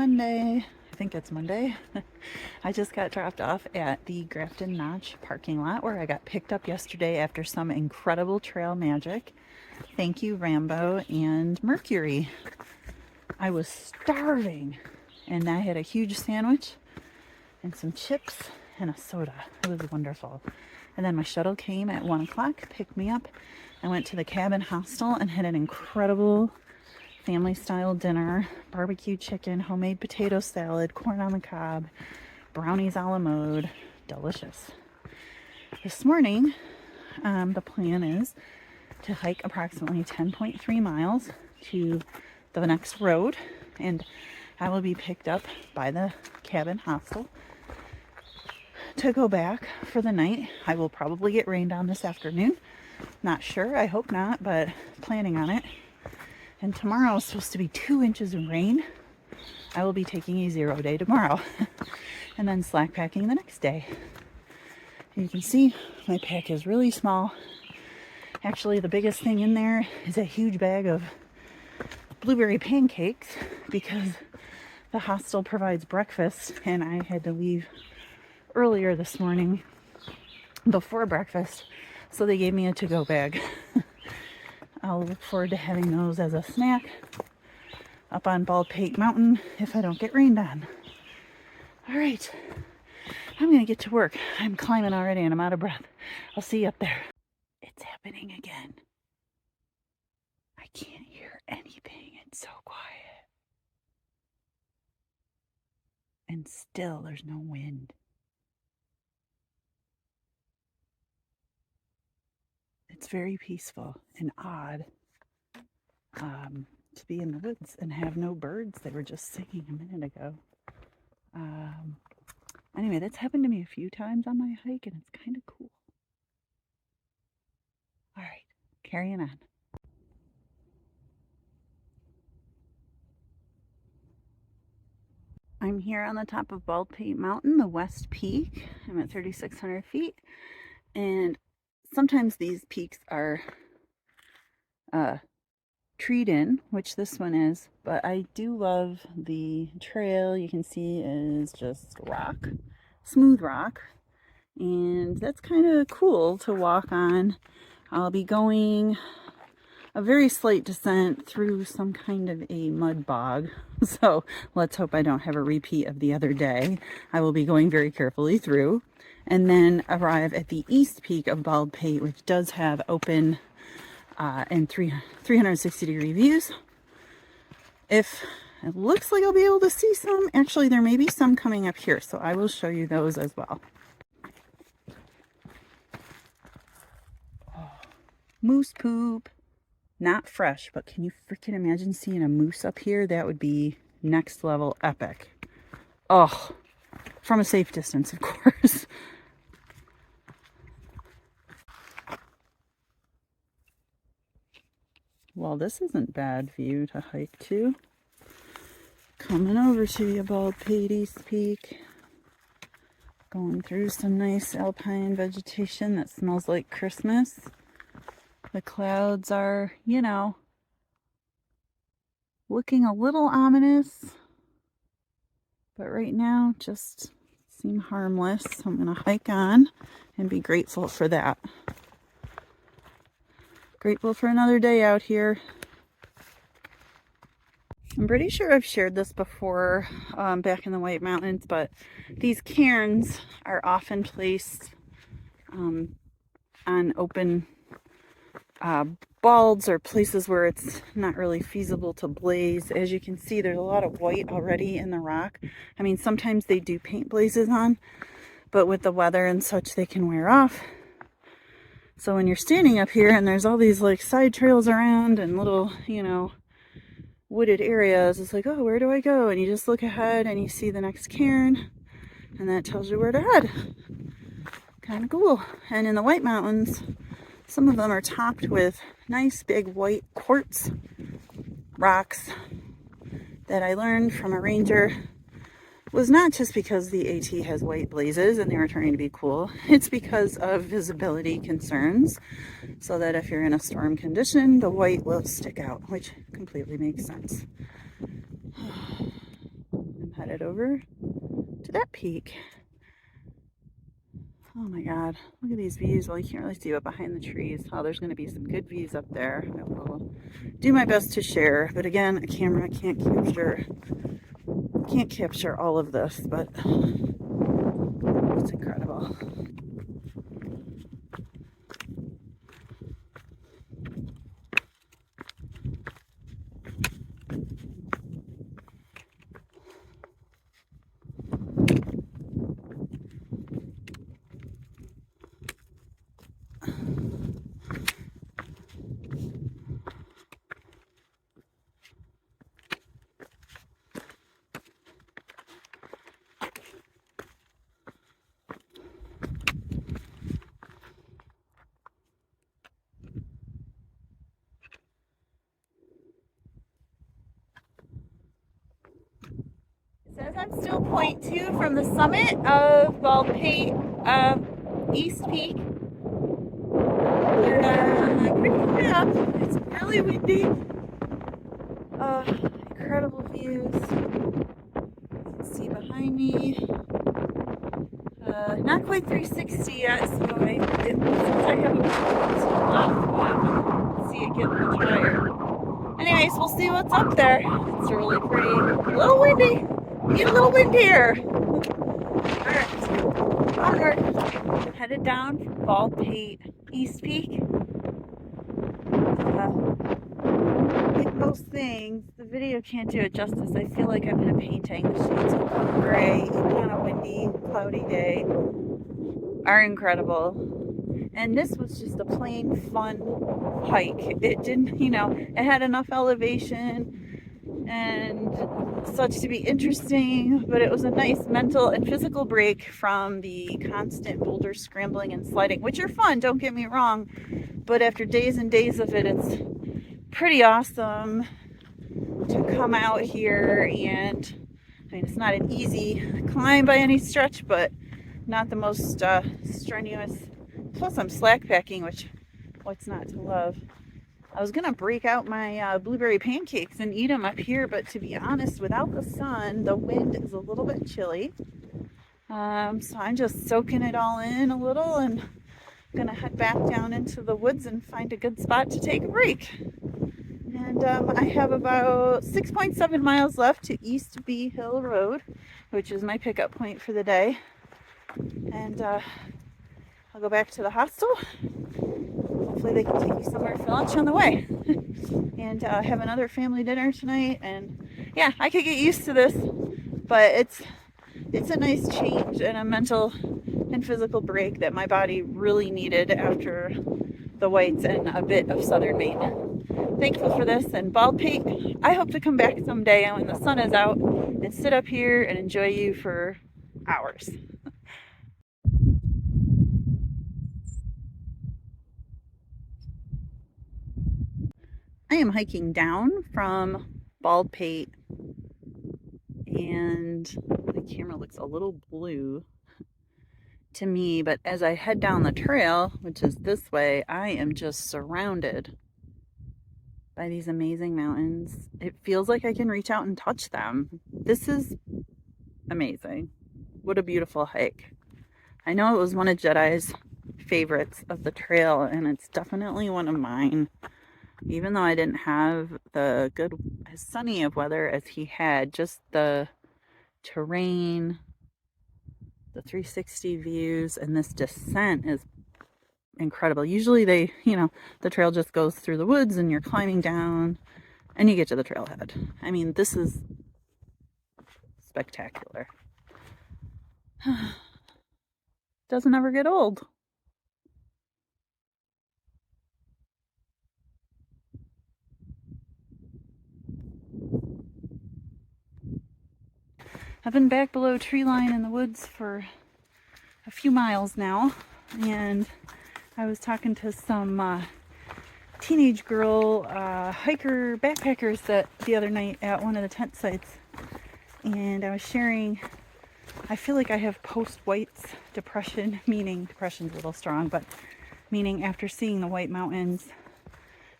Monday. I think it's Monday. I just got dropped off at the Grafton Notch parking lot where I got picked up yesterday after some incredible trail magic. Thank you, Rambo and Mercury. I was starving and I had a huge sandwich and some chips and a soda. It was wonderful. And then my shuttle came at 1 o'clock, picked me up. I went to the cabin hostel and had an incredible family-style dinner, barbecue chicken, homemade potato salad, corn on the cob, brownies a la mode, delicious. This morning, the plan is to hike approximately 10.3 miles to the next road, and I will be picked up by the cabin hostel to go back for the night. I will probably get rained on this afternoon. Not sure, I hope not, but planning on it. And tomorrow is supposed to be 2 inches of rain. I will be taking a 0 day tomorrow and then slack packing the next day. And you can see my pack is really small. Actually, the biggest thing in there is a huge bag of blueberry pancakes because the hostel provides breakfast and I had to leave earlier this morning before breakfast, so they gave me a to-go bag. I'll look forward to having those as a snack up on Baldpate Mountain if I don't get rained on. All right, I'm gonna get to work. I'm climbing already and I'm out of breath. I'll see you up there. It's happening again. I can't hear anything. It's so quiet. And still there's no wind. It's very peaceful and odd to be in the woods and have no birds. They were just singing a minute ago. Anyway, that's happened to me a few times on my hike and it's kind of cool. All right, carrying on. I'm here on the top of Baldpate Mountain, the West Peak. I'm at 3,600 feet, and sometimes these peaks are treed in, which this one is, but I do love the trail. You can see is just rock, smooth rock, and that's kind of cool to walk on. I'll be going a very slight descent through some kind of a mud bog, so let's hope I don't have a repeat of the other day. I will be going very carefully through and then arrive at the east peak of Baldpate, which does have open and 360-degree views. If it looks like I'll be able to see some, actually there may be some coming up here, so I will show you those as well. Oh, moose poop. Not fresh, but can you freaking imagine seeing a moose up here? That would be next level epic. Oh, from a safe distance, of course. Well, this isn't bad view to hike to. Coming over to the Baldpate East Peak. Going through some nice alpine vegetation that smells like Christmas. The clouds are, you know, looking a little ominous, but right now just seem harmless. So I'm going to hike on and be grateful for that. Grateful for another day out here. I'm pretty sure I've shared this before back in the White Mountains, but these cairns are often placed on open balds or places where it's not really feasible to blaze. As you can see, there's a lot of white already in the rock. I mean, sometimes they do paint blazes on, but with the weather and such, they can wear off. So when you're standing up here and there's all these like side trails around and little, you know, wooded areas, it's like, oh, where do I go? And you just look ahead and you see the next cairn and that tells you where to head. Kind of cool. And in the White Mountains, some of them are topped with nice big white quartz rocks that I learned from a ranger was not just because the AT has white blazes and they were trying to be cool. It's because of visibility concerns, so that if you're in a storm condition, the white will stick out, which completely makes sense. I'm headed over to that peak. Oh my God, look at these views. Well, you can't really see, but behind the trees, oh, there's going to be some good views up there. I will do my best to share, but again, a camera can't capture all of this, but it's incredible. Says I'm still 0.2 from the summit of Baldpate East Peak. Pretty high up. It's really windy. Incredible views. You can see behind me. Not quite 360 yet, so since I have a see it get much higher. Anyways, we'll see what's up there. It's really pretty. A little windy. Get a little windier. Alright, onward. I'm headed down from Baldpate East Peak. Like most things, the video can't do it justice. I feel like I'm in a painting. The shades of gray on a windy, cloudy day are incredible. And this was just a plain fun hike. It didn't, it had enough elevation and such to be interesting, but it was a nice mental and physical break from the constant boulder scrambling and sliding, which are fun, don't get me wrong, but after days and days of it, it's pretty awesome to come out here. And I mean, it's not an easy climb by any stretch, but not the most strenuous. Plus I'm slack packing, which what's not to love. I was gonna break out my blueberry pancakes and eat them up here, but to be honest, without the sun, the wind is a little bit chilly. So I'm just soaking it all in a little and gonna head back down into the woods and find a good spot to take a break. And I have about 6.7 miles left to East Bee Hill Road, which is my pickup point for the day. And I'll go back to the hostel. Hopefully they can take you somewhere for lunch on the way. And have another family dinner tonight. And yeah, I could get used to this, but it's a nice change and a mental and physical break that my body really needed after the whites and a bit of southern Maine. Thankful for this. And Baldpate, I hope to come back someday when the sun is out and sit up here and enjoy you for hours. I am hiking down from Baldpate, and the camera looks a little blue to me, but as I head down the trail, which is this way, I am just surrounded by these amazing mountains. It feels like I can reach out and touch them. This is amazing. What a beautiful hike. I know it was one of Jedi's favorites of the trail, and it's definitely one of mine. Even though I didn't have the good, as sunny of weather as he had, just the terrain, the 360 views, and this descent is incredible. Usually the trail just goes through the woods and you're climbing down and you get to the trailhead. I mean, this is spectacular. Doesn't ever get old. I've been back below tree line in the woods for a few miles now, and I was talking to some teenage girl hiker backpackers the other night at one of the tent sites, and I was sharing, I feel like I have post-whites depression, meaning depression's a little strong, but meaning after seeing the White Mountains,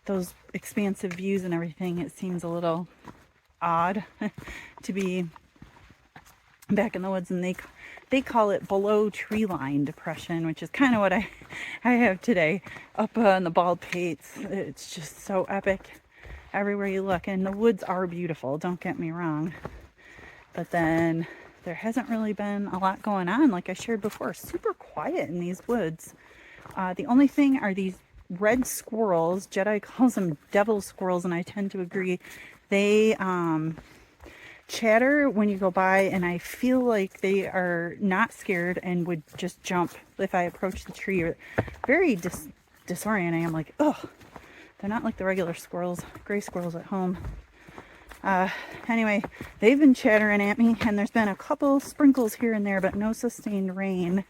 those expansive views and everything, it seems a little odd to be back in the woods, and they call it below tree line depression, which is kind of what I have today up on the Baldpates. It's just so epic everywhere you look, and the woods are beautiful, don't get me wrong, but then there hasn't really been a lot going on. Like I shared before, super quiet in these woods. The only thing are these red squirrels. Jedi calls them devil squirrels, and I tend to agree. They chatter when you go by, and I feel like they are not scared and would just jump if I approach the tree. Or very disorienting. I'm like, oh, they're not like the regular squirrels, gray squirrels at home. Anyway, they've been chattering at me, and there's been a couple sprinkles here and there, but no sustained rain.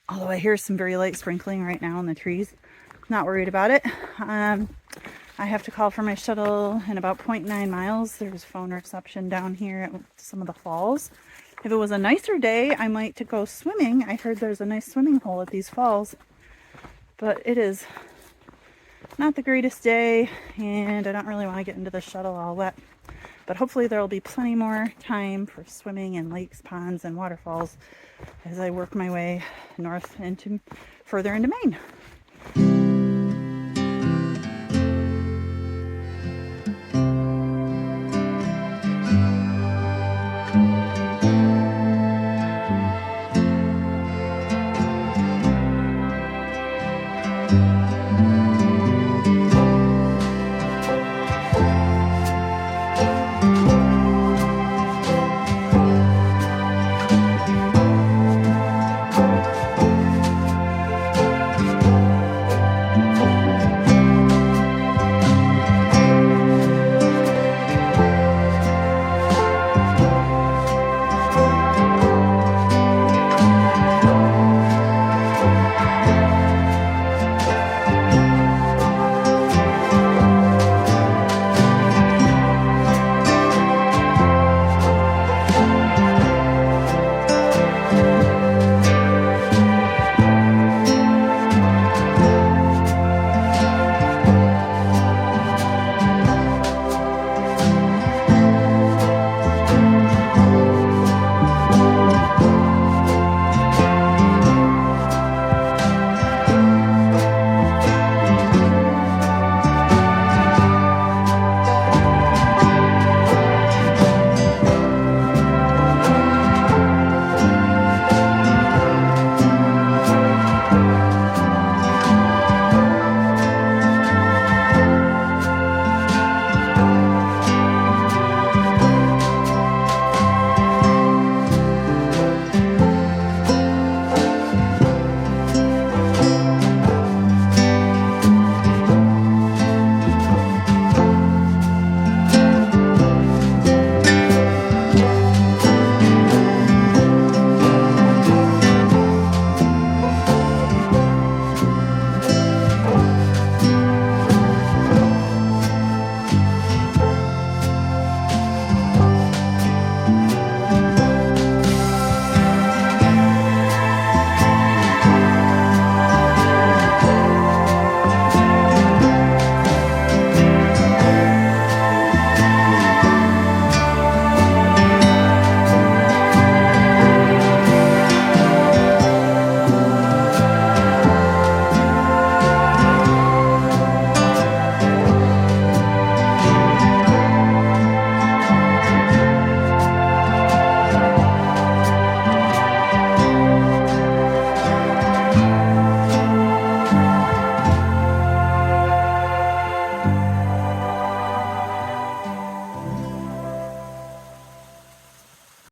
Although I hear some very light sprinkling right now in the trees. Not worried about it. I have to call for my shuttle in about 0.9 miles. There's phone reception down here at some of the falls. If it was a nicer day, I might to go swimming. I heard there's a nice swimming hole at these falls. But it is not the greatest day, and I don't really want to get into the shuttle all wet. But hopefully there will be plenty more time for swimming in lakes, ponds, and waterfalls as I work my way north further into Maine.